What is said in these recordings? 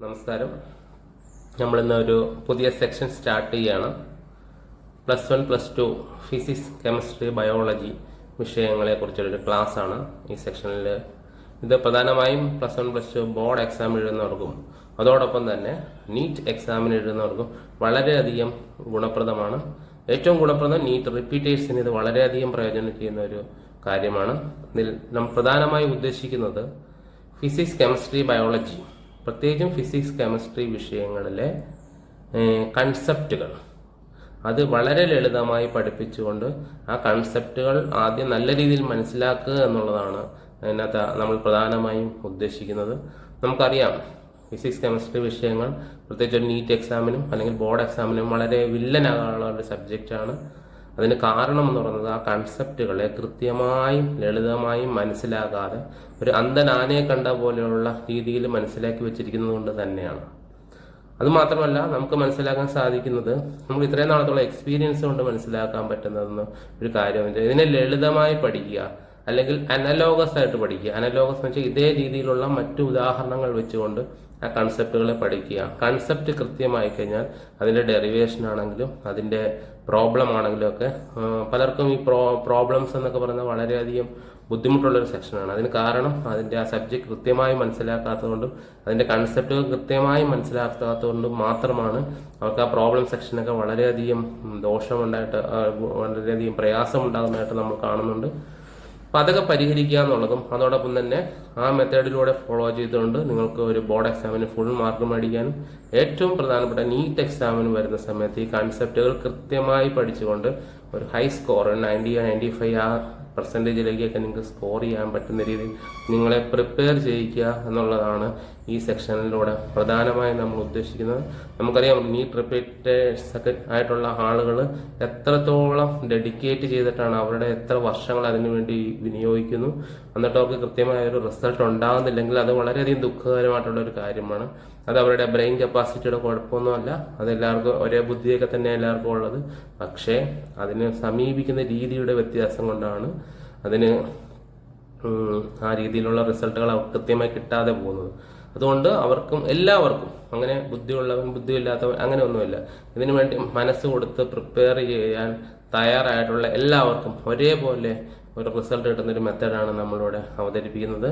നമസ്കാരം. നമ്മളിന്ന് ഒരു പുതിയ സെക്ഷൻ സ്റ്റാർട്ട് ചെയ്യുകയാണ്. +1 +2 ഫിസിക്സ്, കെമിസ്ട്രി, ബയോളജി വിഷയങ്ങളെ കുറിച്ചൊരു ക്ലാസ് ആണ് ഈ സെക്ഷനിൽ. ഇത് പ്രധാനമായും +1 +2 ബോർഡ് എക്സാം എഴുതുന്നവർക്കും അതോടൊപ്പം തന്നെ നീറ്റ് എക്സാമിന് എഴുതുന്നവർക്കും വളരെയധികം ഗുണപ്രദമാണ്. ഏറ്റവും ഗുണപ്രദം നീറ്റ് റിപ്പീറ്റേഴ്സിന് ഇത് വളരെയധികം പ്രയോജനം ചെയ്യുന്ന ഒരു കാര്യമാണ്. ഇതിൽ നമ്മൾ പ്രധാനമായും ഉദ്ദേശിക്കുന്നത് ഫിസിക്സ്, കെമിസ്ട്രി, ബയോളജി, പ്രത്യേകിച്ചും ഫിസിക്സ്, കെമിസ്ട്രി വിഷയങ്ങളിലെ കൺസെപ്റ്റുകൾ അത് വളരെ ലളിതമായി പഠിപ്പിച്ചുകൊണ്ട് ആ കൺസെപ്റ്റുകൾ ആദ്യം നല്ല രീതിയിൽ മനസ്സിലാക്കുക എന്നുള്ളതാണ് അതിനകത്ത് നമ്മൾ പ്രധാനമായും ഉദ്ദേശിക്കുന്നത്. നമുക്കറിയാം ഫിസിക്സ്, കെമിസ്ട്രി വിഷയങ്ങൾ പ്രത്യേകിച്ച് ഒരു നീറ്റ് എക്സാമിനും അല്ലെങ്കിൽ ബോർഡ് എക്സാമിനും വളരെ വില്ലനാകാനുള്ള ഒരു സബ്ജക്റ്റാണ്. അതിന് കാരണം എന്ന് പറയുന്നത് ആ കൺസെപ്റ്റുകളെ കൃത്യമായും ലളിതമായും മനസ്സിലാകാതെ ഒരു അന്ധനാനയെ കണ്ട പോലെയുള്ള രീതിയിൽ മനസ്സിലാക്കി വെച്ചിരിക്കുന്നത് കൊണ്ട് തന്നെയാണ്. അതുമാത്രമല്ല, നമുക്ക് മനസ്സിലാക്കാൻ സാധിക്കുന്നത് നമ്മൾ ഇത്രയും നാളത്തുള്ള എക്സ്പീരിയൻസ് കൊണ്ട് മനസ്സിലാക്കാൻ പറ്റുന്നതെന്ന് ഒരു കാര്യമുണ്ട്. ഇതിനെ ലളിതമായി പഠിക്കുക അല്ലെങ്കിൽ അനലോഗസ് ആയിട്ട് പഠിക്കുക. അനലോഗസ് എന്ന് വെച്ചാൽ ഇതേ രീതിയിലുള്ള മറ്റു ഉദാഹരണങ്ങൾ വെച്ചുകൊണ്ട് ആ കൺസെപ്റ്റുകളെ പഠിക്കുക. കൺസെപ്റ്റ് കൃത്യമായി കഴിഞ്ഞാൽ അതിൻ്റെ ഡെറിവേഷൻ ആണെങ്കിലും അതിൻ്റെ പ്രോബ്ലം ആണെങ്കിലും ഒക്കെ പലർക്കും ഈ പ്രോബ്ലംസ് എന്നൊക്കെ പറയുന്നത് വളരെയധികം ബുദ്ധിമുട്ടുള്ളൊരു സെക്ഷനാണ്. അതിന് കാരണം അതിൻ്റെ ആ സബ്ജക്റ്റ് കൃത്യമായി മനസ്സിലാക്കാത്തതുകൊണ്ടും അതിൻ്റെ കൺസെപ്റ്റുകൾ കൃത്യമായി മനസ്സിലാക്കാത്തതുകൊണ്ടും മാത്രമാണ് അവർക്ക് ആ പ്രോബ്ലം സെക്ഷനൊക്കെ വളരെയധികം ദോഷമുണ്ടായിട്ട് വളരെയധികം പ്രയാസമുണ്ടാകുന്നതായിട്ട് നമ്മൾ കാണുന്നുണ്ട്. അപ്പം അതൊക്കെ പരിഹരിക്കുക എന്നുള്ളതും അതോടൊപ്പം തന്നെ ആ മെത്തേഡിലൂടെ ഫോളോ ചെയ്തുകൊണ്ട് നിങ്ങൾക്ക് ഒരു ബോർഡ് എക്സാമിന് ഫുൾ മാർക്ക് മേടിക്കാനും ഏറ്റവും പ്രധാനപ്പെട്ട നീറ്റ് എക്സാമിന് വരുന്ന സമയത്ത് ഈ കൺസെപ്റ്റുകൾ കൃത്യമായി പഠിച്ചുകൊണ്ട് ഒരു ഹൈ സ്കോർ 90-95 ആ പെർസെൻറ്റേജിലേക്കൊക്കെ നിങ്ങൾക്ക് സ്കോർ ചെയ്യാൻ പറ്റുന്ന രീതിയിൽ നിങ്ങളെ പ്രിപ്പയർ ചെയ്യിക്കുക എന്നുള്ളതാണ് ഈ സെക്ഷനിലൂടെ പ്രധാനമായും നമ്മൾ ഉദ്ദേശിക്കുന്നത്. നമുക്കറിയാം നീറ്റ് റിപ്പീറ്റേഴ്സ് ഒക്കെ ആയിട്ടുള്ള ആളുകൾ എത്രത്തോളം ഡെഡിക്കേറ്റ് ചെയ്തിട്ടാണ് അവരുടെ എത്ര വർഷങ്ങൾ അതിനു വേണ്ടി വിനിയോഗിക്കുന്നു. എന്നിട്ട് അവർക്ക് കൃത്യമായ ഒരു റിസൾട്ട് ഉണ്ടാകുന്നില്ലെങ്കിൽ അത് വളരെയധികം ദുഃഖകരമായിട്ടുള്ള ഒരു കാര്യമാണ്. അത് അവരുടെ ബ്രെയിൻ കപ്പാസിറ്റിയുടെ കുഴപ്പമൊന്നുമല്ല. അതെല്ലാവർക്കും ഒരേ ബുദ്ധിയൊക്കെ തന്നെ എല്ലാവർക്കും ഉള്ളത്. പക്ഷേ അതിന് സമീപിക്കുന്ന രീതിയുടെ വ്യത്യാസം കൊണ്ടാണ് അതിന് ആ രീതിയിലുള്ള റിസൾട്ടുകൾ അവർക്ക് കൃത്യമായി കിട്ടാതെ പോകുന്നത്. അതുകൊണ്ട് അവർക്കും എല്ലാവർക്കും അങ്ങനെ ബുദ്ധിയുള്ളവൻ ബുദ്ധിയില്ലാത്തവൻ അങ്ങനെ ഒന്നുമില്ല. ഇതിനു വേണ്ടി മനസ്സ് കൊടുത്ത് പ്രിപ്പയർ ചെയ്യാൻ തയ്യാറായിട്ടുള്ള എല്ലാവർക്കും ഒരേപോലെ ഒരു റിസൾട്ട് കിട്ടുന്നൊരു മെത്തേഡാണ് നമ്മളിവിടെ അവതരിപ്പിക്കുന്നത്.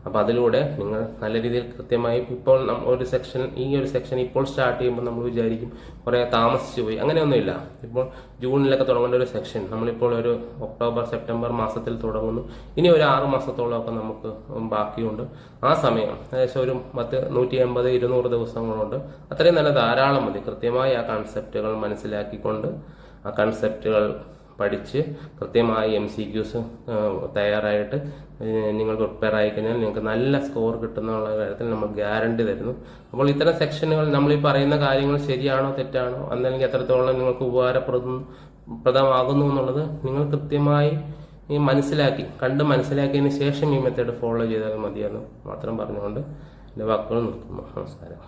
അപ്പോൾ അതിലൂടെ നിങ്ങൾ നല്ല രീതിയിൽ കൃത്യമായി ഇപ്പോൾ ഒരു സെക്ഷൻ ഇപ്പോൾ സ്റ്റാർട്ട് ചെയ്യുമ്പോൾ നമ്മൾ വിചാരിക്കും കുറേ താമസിച്ചു പോയി. അങ്ങനെയൊന്നുമില്ല. ഇപ്പോൾ ജൂണിലൊക്കെ തുടങ്ങേണ്ട ഒരു സെക്ഷൻ നമ്മളിപ്പോൾ ഒരു ഒക്ടോബർ സെപ്റ്റംബർ മാസത്തിൽ തുടങ്ങുന്നു. ഇനി ഒരു 6 മാസത്തോളമൊക്കെ നമുക്ക് ബാക്കിയുണ്ട്. ആ സമയം ഏകദേശം ഒരു 180-200 ദിവസങ്ങളുണ്ട്. അത്രയും നല്ല ധാരാളം മതി. കൃത്യമായി ആ കൺസെപ്റ്റുകൾ മനസ്സിലാക്കിക്കൊണ്ട് ആ കൺസെപ്റ്റുകൾ പഠിച്ച് കൃത്യമായി MCQs തയ്യാറായിട്ട് നിങ്ങൾ പ്രിപ്പയർ ആയിക്കഴിഞ്ഞാൽ നിങ്ങൾക്ക് നല്ല സ്കോർ കിട്ടുന്നുള്ള കാര്യത്തിൽ നമ്മൾ ഗ്യാരണ്ടി തരുന്നു. അപ്പോൾ ഇത്തരം സെക്ഷനുകൾ നമ്മൾ ഈ പറയുന്ന കാര്യങ്ങൾ ശരിയാണോ തെറ്റാണോ അല്ലെങ്കിൽ എത്രത്തോളം നിങ്ങൾക്ക് ഉപകാരപ്രദമാകുന്നു എന്നുള്ളത് നിങ്ങൾ കൃത്യമായി മനസ്സിലാക്കിയതിന് ശേഷം ഈ മെത്തേഡ് ഫോളോ ചെയ്താൽ മതിയെന്ന് മാത്രം പറഞ്ഞുകൊണ്ട് എൻ്റെ വാക്കുകൾ നിർത്തുന്നു. നമസ്കാരം.